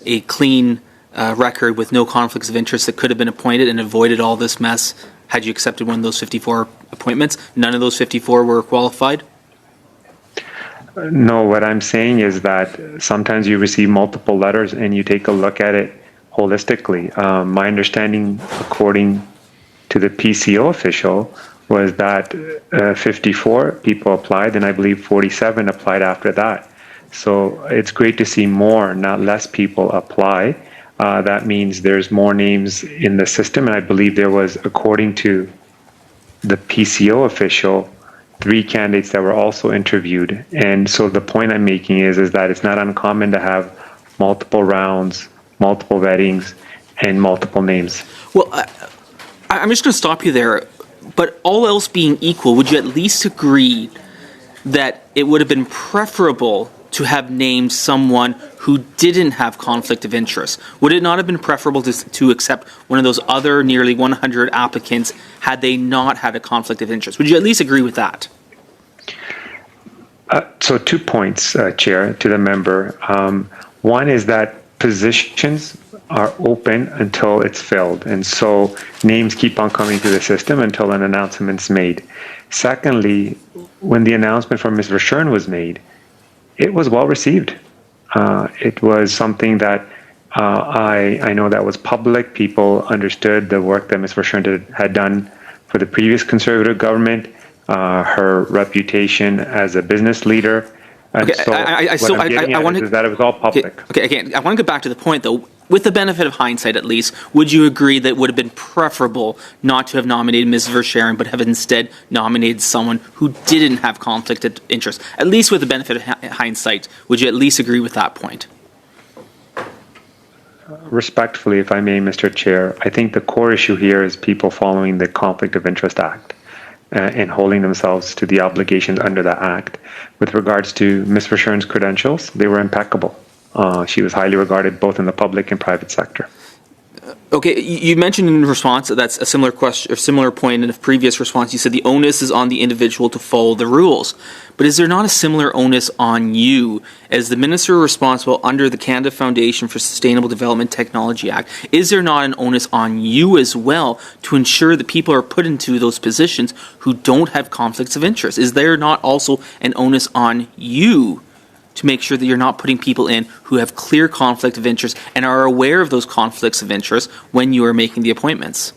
S12: a clean record with no conflicts of interest that could have been appointed and avoided all this mess had you accepted one of those 54 appointments? None of those 54 were qualified?
S7: No, what I'm saying is that sometimes you receive multiple letters and you take a look at it holistically. My understanding, according to the PCO official, was that 54 people applied, and I believe 47 applied after that. So it's great to see more, not less people apply. That means there's more names in the system, and I believe there was, according to the PCO official, 3 candidates that were also interviewed. And so the point I'm making is that it's not uncommon to have multiple rounds, multiple vettings, and multiple names.
S12: Well, I'm just going to stop you there. But all else being equal, would you at least agree that it would have been preferable to have named someone who didn't have conflict of interest? Would it not have been preferable to accept one of those other nearly 100 applicants had they not had a conflict of interest? Would you at least agree with that?
S7: So 2 points, Chair, to the member. One is that positions are open until it's filled, and so names keep on coming to the system until an announcement's made. Secondly, when the announcement from Ms. Verschaeren was made, it was well received. It was something that I know that was public. People understood the work that Ms. Verschaeren had done for the previous Conservative government, her reputation as a business leader. And
S12: okay,
S7: so I want to, is that it was all public.
S12: Okay, again, I want to go back to the point, though. With the benefit of hindsight, at least, would you agree that it would have been preferable not to have nominated Ms. Verschaeren, but have instead nominated someone who didn't have conflict of interest? At least with the benefit of hindsight, would you at least agree with that point?
S7: Respectfully, if I may, Mr. Chair, I think the core issue here is people following the Conflict of Interest Act and holding themselves to the obligations under the Act. With regards to Ms. Verschaeren's credentials, they were impeccable. She was highly regarded both in the public and private sector.
S12: Okay, you mentioned in response that's a similar question or similar point in a previous response. You said the onus is on the individual to follow the rules, but is there not a similar onus on you as the minister responsible under the Canada Foundation for Sustainable Development Technology Act? Is there not an onus on you as well to ensure that people are put into those positions who don't have conflicts of interest? Is there not also an onus on you to make sure that you're not putting people in who have clear conflict of interest and are aware of those conflicts of interest when you are making the appointments?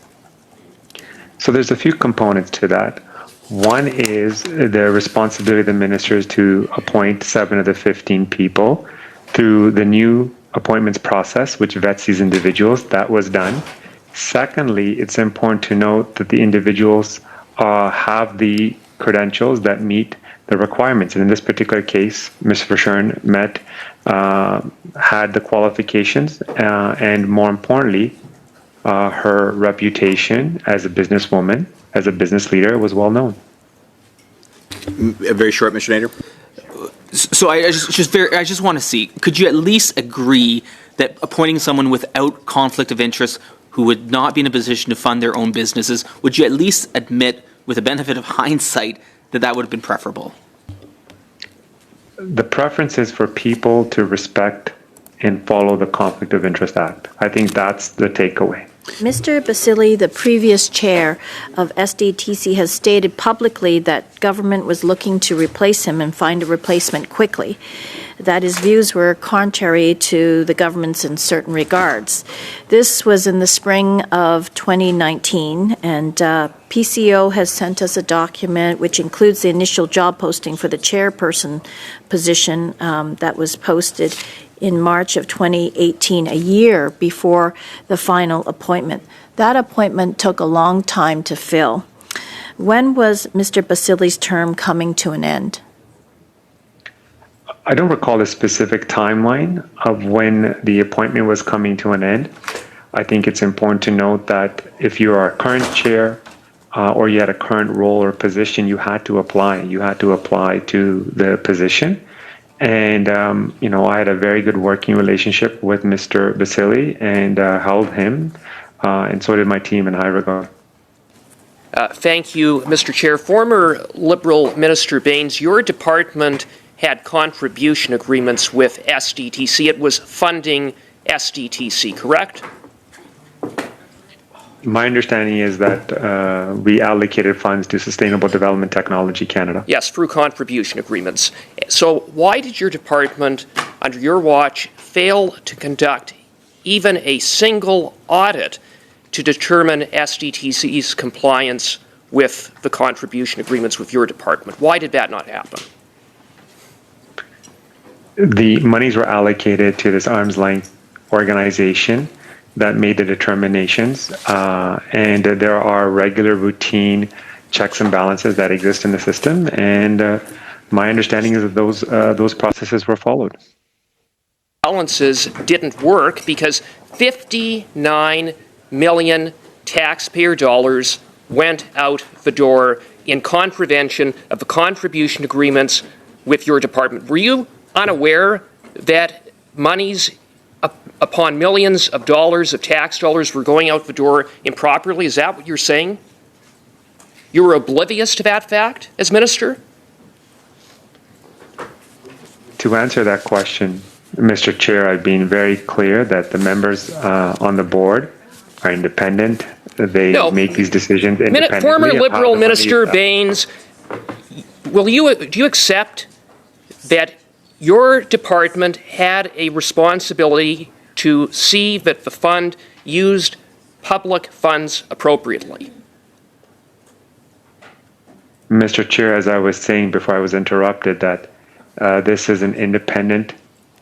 S7: So there's a few components to that. One is the responsibility of the ministers to appoint 7 of the 15 people through the new appointments process, which vets these individuals. That was done. Secondly, it's important to note that the individuals have the credentials that meet the requirements. And in this particular case, Ms. Verschaeren had the qualifications, and more importantly, her reputation as a businesswoman, as a business leader, was well known.
S8: Very short, Mr. Nader.
S12: So I just want to see, could you at least agree that appointing someone without conflict of interest who would not be in a position to fund their own businesses, would you at least admit, with the benefit of hindsight, that would have been preferable?
S7: The preference is for people to respect and follow the Conflict of Interest Act. I think that's the takeaway.
S9: Mr. Basili, the previous chair of SDTC, has stated publicly that government was looking to replace him and find a replacement quickly, that his views were contrary to the government's in certain regards. This was in the spring of 2019, and PCO has sent us a document which includes the initial job posting for the chairperson position that was posted in March of 2018, a year before the final appointment. That appointment took a long time to fill. When was Mr. Basili's term coming to an end?
S7: I don't recall a specific timeline of when the appointment was coming to an end. I think it's important to note that if you are a current chair or you had a current role or position, you had to apply. You had to apply to the position. And, I had a very good working relationship with Mr. Basili and held him, and so did my team in high regard.
S3: Thank you, Mr. Chair. Former Liberal Minister Bains, your department had contribution agreements with SDTC. It was funding SDTC, correct?
S7: My understanding is that we allocated funds to Sustainable Development Technology Canada.
S3: Yes, through contribution agreements. So why did your department, under your watch, fail to conduct even a single audit to determine SDTC's compliance with the contribution agreements with your department? Why did that not happen?
S7: The monies were allocated to this arm's length organization that made the determinations, and there are regular routine checks and balances that exist in the system, and my understanding is that those processes were followed.
S3: Balances didn't work because 59 million taxpayer dollars went out the door in contravention of the contribution agreements with your department. Were you unaware that monies upon millions of dollars of tax dollars were going out the door improperly? Is that what you're saying? You were oblivious to that fact as minister?
S7: To answer that question, Mr. Chair, I've been very clear that the members on the board are independent. They make these decisions independently.
S3: Former Liberal Minister Bains, do you accept that your department had a responsibility to see that the fund used public funds appropriately?
S7: Mr. Chair, as I was saying before I was interrupted, that this is an independent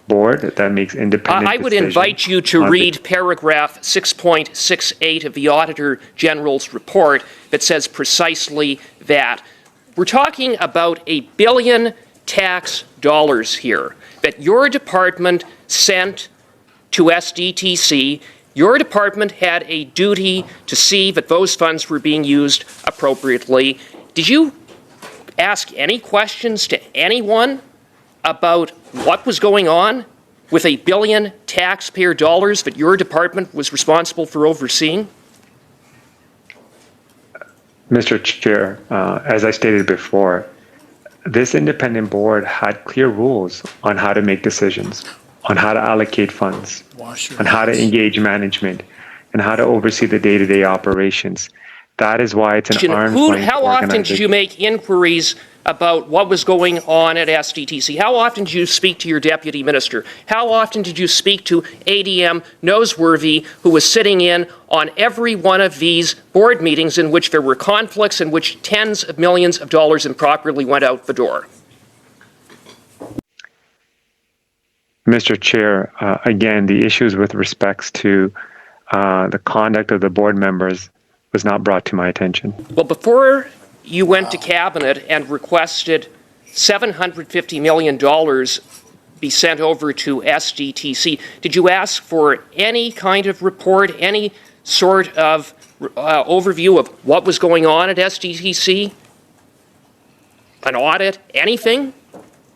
S7: board that makes independent
S3: I would
S7: decisions
S3: invite you to read paragraph 6.68 of the Auditor General's report that says precisely that. We're talking about $1 billion tax dollars here that your department sent to SDTC. Your department had a duty to see that those funds were being used appropriately. Did you ask any questions to anyone about what was going on with $1 billion taxpayer dollars that your department was responsible for overseeing?
S7: Mr. Chair, as I stated before, this independent board had clear rules on how to make decisions, on how to allocate funds, on how to engage management, and how to oversee the day-to-day operations. That is why it's an arm's length
S3: How often did you make inquiries about what was going on at SDTC? How often did you speak to your deputy minister? How often did you speak to ADM Noseworthy, who was sitting in on every one of these board meetings in which there were conflicts, in which tens of millions of dollars improperly went out the door?
S7: Mr. Chair, again, the issues with respects to the conduct of the board members was not brought to my attention.
S3: Well, before you went to Cabinet and requested $750 million be sent over to SDTC, did you ask for any kind of report, any sort of overview of what was going on at SDTC? An audit? Anything?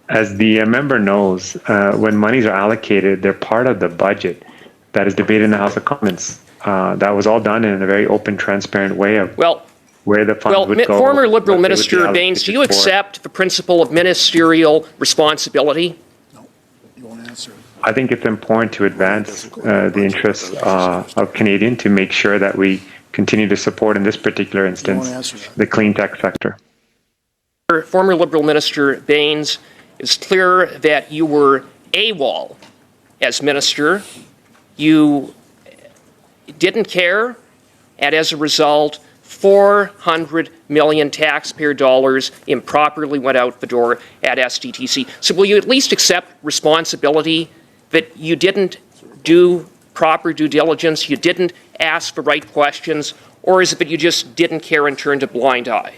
S7: As the member knows, when monies are allocated, they're part of the budget that is debated in the House of Commons. That was all done in a very open, transparent way of where the funds would go.
S3: Former Liberal Minister Bains, do you accept the principle of ministerial responsibility?
S13: No, you won't answer.
S7: I think it's important to advance the interests of Canadians to make sure that we continue to support, in this particular instance, the clean tech sector.
S3: Former Liberal Minister Bains, it's clear that you were AWOL as minister. You didn't care, and as a result, 400 million taxpayer dollars improperly went out the door at SDTC. So will you at least accept responsibility that you didn't do proper due diligence, you didn't ask the right questions, or is it that you just didn't care and turned a blind eye?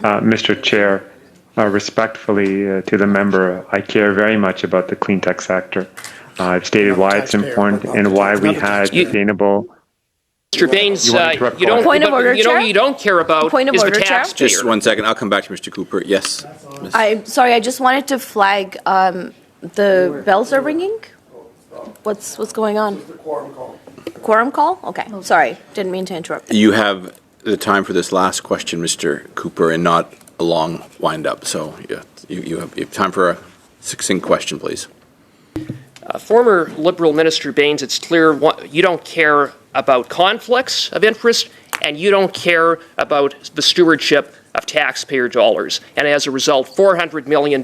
S7: Mr. Chair, respectfully to the member, I care very much about the clean tech sector. I've stated why it's important and why we had sustainable.
S3: Mr. Bains, you don't.
S4: Point of order, Chair?
S3: You don't care about
S4: Point of
S3: is
S4: order,
S3: the
S4: Chair?
S3: taxpayer.
S8: Just 1 second. I'll come back to Mr. Cooper. Yes.
S4: I'm sorry, I just wanted to flag, the bells are ringing? What's going on? Quorum call? Okay, sorry, didn't mean to interrupt.
S8: You have the time for this last question, Mr. Cooper, and not a long wind-up. So yeah, you have time for a succinct question, please.
S3: Former Liberal Minister Bains, it's clear you don't care about conflicts of interest and you don't care about the stewardship of taxpayer dollars. And as a result, $400 million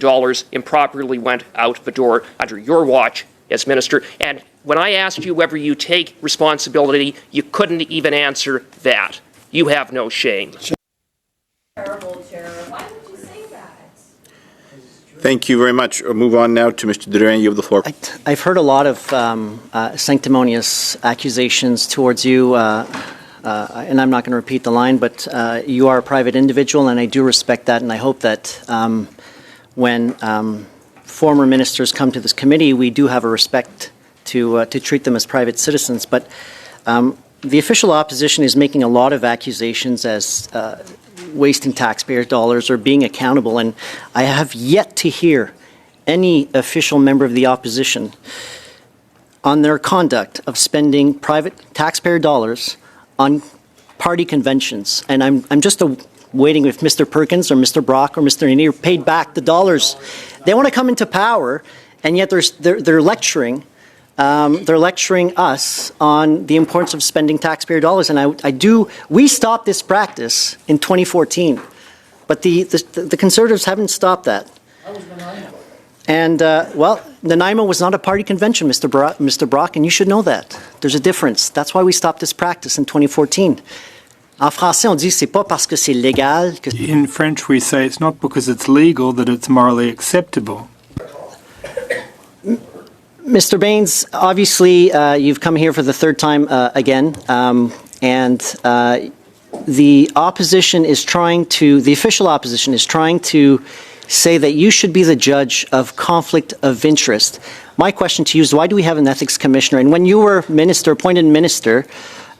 S3: improperly went out the door under your watch as minister. And when I asked you whether you take responsibility, you couldn't even answer that. You have no shame.
S14: Terrible, Chair. Why would you say that?
S8: Thank you very much. We'll move on now to Mr. Duran. You have the floor.
S6: I've heard a lot of sanctimonious accusations towards you, and I'm not going to repeat the line, but you are a private individual, and I do respect that, and I hope that when former ministers come to this committee, we do have a respect to treat them as private citizens. But the official opposition is making a lot of accusations as wasting taxpayer dollars or being accountable, and I have yet to hear any official member of the opposition on their conduct of spending private taxpayer dollars on party conventions. And I'm just waiting if Mr. Perkins or Mr. Brock or Mr. Nadeer paid back the dollars. They want to come into power, and yet they're lecturing. They're lecturing us on the importance of spending taxpayer dollars, and we stopped this practice in 2014, but the Conservatives haven't stopped that. And, well, Nanaimo was not a party convention, Mr. Brock, and you should know that. There's a difference. That's why we stopped this practice in 2014. En français, on dit c'est pas parce que c'est légal que...
S15: In French, we say it's not because it's legal that it's morally acceptable.
S6: Mr. Bains, obviously, you've come here for the third time again, and the opposition is trying to, the official opposition is trying to say that you should be the judge of conflict of interest. My question to you is, why do we have an ethics commissioner? And when you were minister, appointed minister,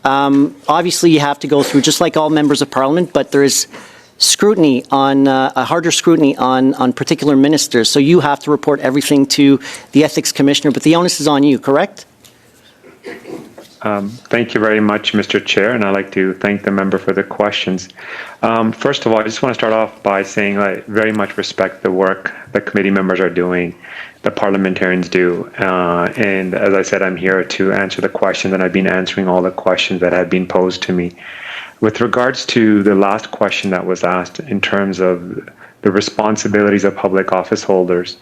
S6: obviously you have to go through, just like all members of parliament, but there is scrutiny on, a harder scrutiny on particular ministers. So you have to report everything to the ethics commissioner, but the onus is on you, correct?
S7: Thank you very much, Mr. Chair, and I'd like to thank the member for the questions. First of all, I just want to start off by saying I very much respect the work the committee members are doing, the parliamentarians do, and as I said, I'm here to answer the questions, and I've been answering all the questions that have been posed to me. With regards to the last question that was asked in terms of the responsibilities of public office holders,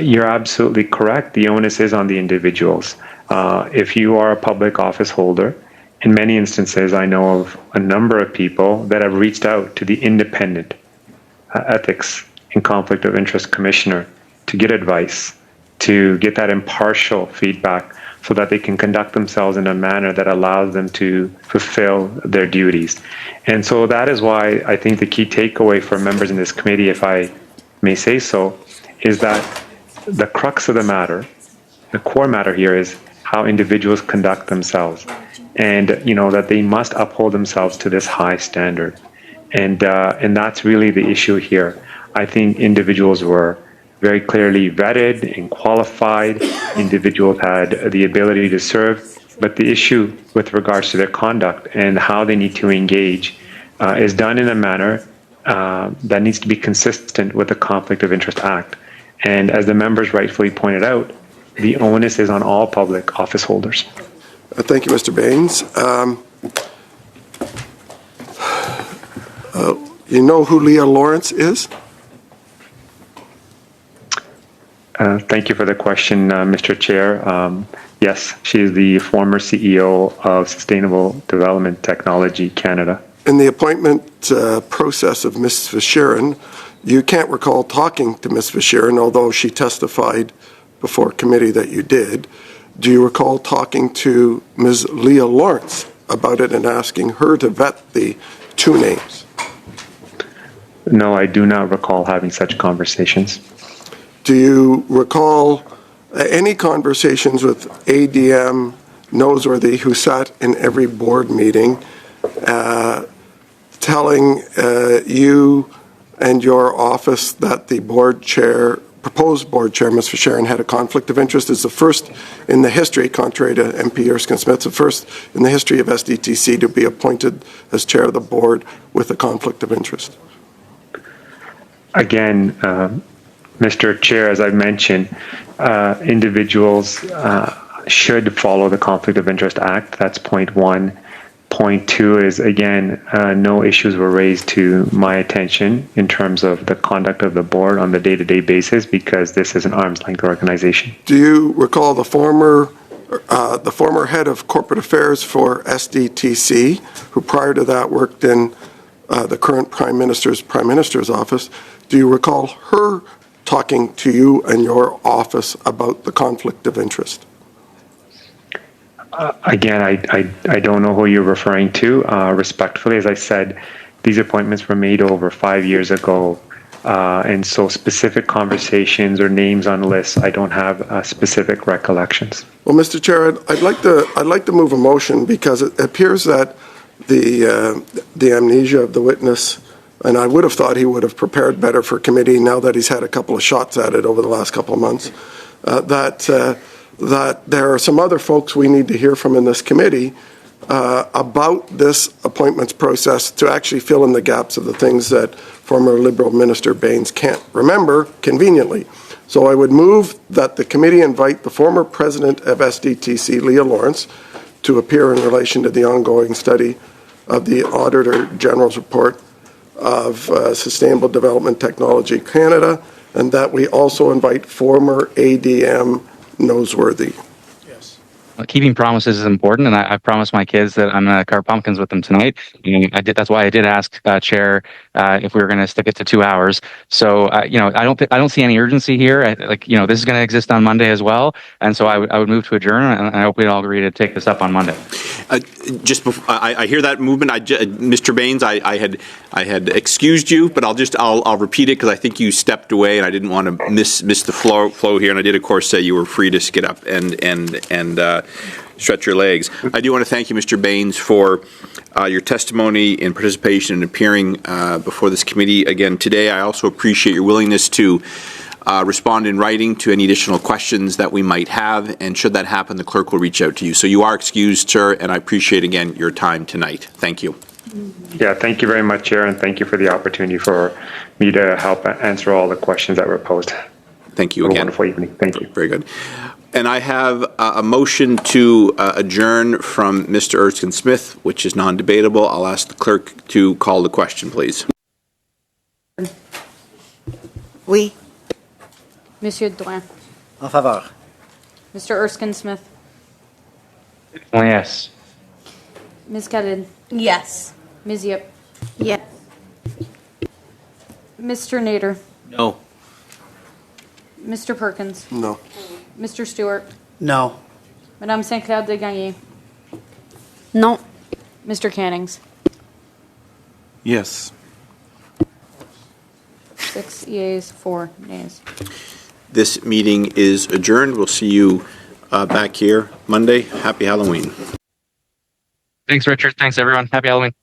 S7: you're absolutely correct. The onus is on the individuals. If you are a public office holder, in many instances, I know of a number of people that have reached out to the independent ethics and conflict of interest commissioner to get advice, to get that impartial feedback so that they can conduct themselves in a manner that allows them to fulfill their duties. And so that is why I think the key takeaway for members in this committee, if I may say so, is that the crux of the matter, the core matter here is how individuals conduct themselves, and that they must uphold themselves to this high standard, and that's really the issue here. I think individuals were very clearly vetted and qualified. Individuals had the ability to serve, but the issue with regards to their conduct and how they need to engage is done in a manner that needs to be consistent with the Conflict of Interest Act. And as the members rightfully pointed out, the onus is on all public office holders.
S2: Thank you, Mr. Bains. You know who Leah Lawrence is?
S7: Thank you for the question, Mr. Chair. Yes, she is the former CEO of Sustainable Development Technology Canada.
S2: In the appointment process of Ms. Fisherin, you can't recall talking to Ms. Fisherin, although she testified before committee that you did. Do you recall talking to Ms. Leah Lawrence about it and asking her to vet the two names?
S7: No, I do not recall having such conversations.
S2: Do you recall any conversations with ADM Noseworthy, who sat in every board meeting, telling you and your office that the board chair, proposed board chair, Mr. Sharon, had a conflict of interest? Is the first in the history, contrary to MP Erskine-Smith, the first in the history of SDTC to be appointed as chair of the board with a conflict of interest?
S7: Again, Mr. Chair, as I mentioned, individuals should follow the Conflict of Interest Act. That's point one. Point two is, again, no issues were raised to my attention in terms of the conduct of the board on the day-to-day basis, because this is an arm's length organization.
S2: Do you recall the former head of corporate affairs for SDTC, who prior to that worked in the current Prime Minister's office? Do you recall her talking to you and your office about the conflict of interest?
S7: Again, I don't know who you're referring to. Respectfully, as I said, these appointments were made over 5 years ago. And so specific conversations or names on lists, I don't have specific recollections.
S2: Well, Mr. Chair, I'd like to move a motion, because it appears that the amnesia of the witness, and I would have thought he would have prepared better for committee now that he's had a couple of shots at it over the last couple of months, that there are some other folks we need to hear from in this committee about this appointments process to actually fill in the gaps of the things that former Liberal Minister Bains can't remember conveniently. So I would move that the committee invite the former president of SDTC, Leah Lawrence, to appear in relation to the ongoing study of the Auditor General's report of Sustainable Development Technology Canada, and that we also invite former ADM Noseworthy.
S10: Keeping promises is important, and I promised my kids that I'm going to carve pumpkins with them tonight. And that's why I did ask Chair if we were going to stick it to 2 hours. So I don't see any urgency here. This is going to exist on Monday as well, and so I would move to adjourn, and I hope we'd all agree to take this up on Monday.
S8: Just before, I hear that movement. Mr. Bains, I had excused you, but I'll repeat it because I think you stepped away, and I didn't want to miss the flow here. And I did, of course, say you were free to get up and stretch your legs. I do want to thank you, Mr. Bains, for your testimony and participation and appearing before this committee again today. I also appreciate your willingness to respond in writing to any additional questions that we might have, and should that happen, the clerk will reach out to you. So you are excused, sir, and I appreciate again your time tonight. Thank you.
S7: Yeah, thank you very much, Chair, and thank you for the opportunity for me to help answer all the questions that were posed.
S8: Thank you
S7: again.
S8: Have
S7: a wonderful evening. Thank you.
S8: Very good. And I have a motion to adjourn from Mr. Erskine-Smith, which is non-debatable. I'll ask the clerk to call the question, please.
S16: Oui. Monsieur Drouin.
S6: En favor.
S16: Mr. Erskine-Smith.
S10: Yes.
S16: Ms. Khalid.
S14: Yes.
S16: Ms. Yip.
S9: Yes.
S16: Mr. Nader.
S12: No.
S16: Mr. Perkins.
S2: No.
S16: Mr. Stewart.
S11: No.
S16: Madame Saint-Clair de Gagné.
S14: Non.
S16: Mr. Cannings.
S15: Yes.
S16: 6 yeas, 4 nays.
S8: This meeting is adjourned. We'll see you back here Monday. Happy Halloween.
S10: Thanks, Richard. Thanks, everyone. Happy Halloween.